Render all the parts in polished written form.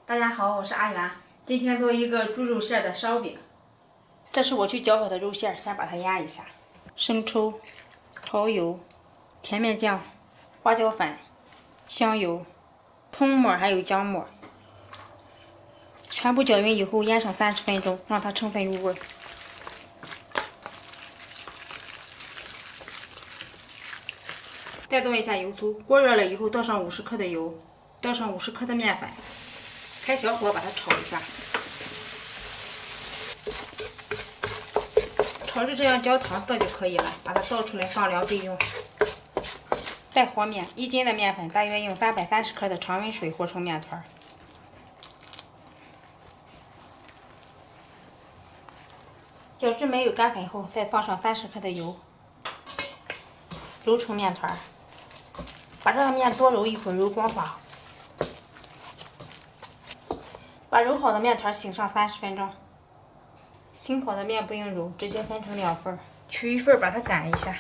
大家好，我是阿元，今天做一个猪肉馅的烧饼。这是我去搅好的肉馅，先把它压一下。生抽、蚝油、甜面酱、花椒粉、香油、葱末还有姜末，全部搅匀以后腌上30分钟，让它充分入味。再倒一下油酥，锅热了以后倒上50克的油，倒上50克的面粉，开小火把它炒一下。炒至这样焦糖色就可以了，把它倒出来放凉备用。再和面，1斤的面粉大约用330克的常温水和成面团。搅至没有干粉后，再放上30克的油，揉成面团。把这个面多揉一会儿，揉光滑。把揉好的面团醒上30分钟。醒好的面不用揉，直接分成2份，取一份把它擀一下，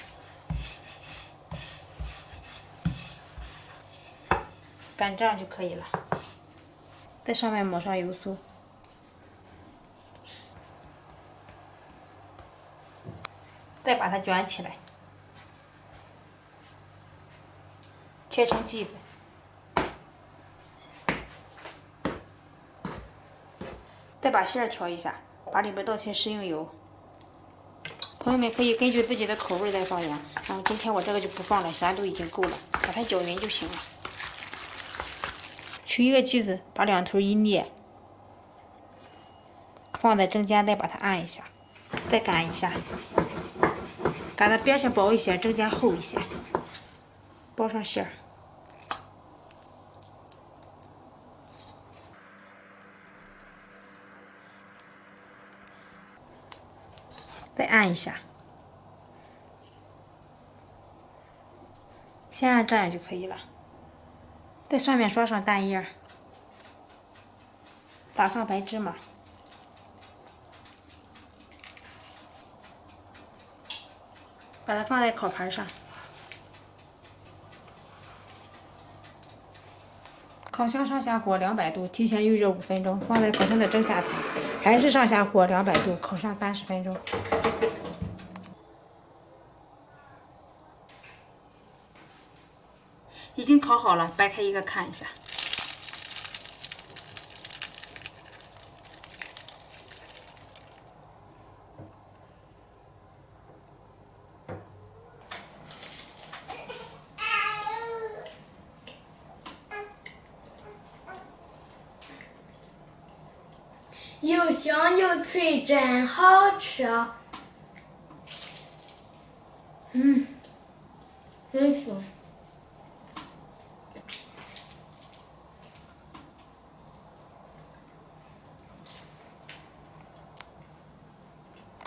擀这样就可以了。在上面抹上油酥，再把它卷起来，切成剂子。再把馅儿调一下，把里边倒些食用油。朋友们可以根据自己的口味再放盐，今天我这个就不放了，咸度已经够了，把它搅匀就行了。取一个剂子，把两头一捏，放在中间，再把它按一下，再擀一下，擀的边线薄一些，中间厚一些，包上馅儿。再按一下，先按这样就可以了。在上面刷上蛋液，打上白芝麻，把它放在烤盘上。烤箱上下火200度，提前预热5分钟，放在烤箱的正下方，还是上下火200度，烤上30分钟。已经烤好了，掰开一个看一下。又香又脆，真好吃。真香。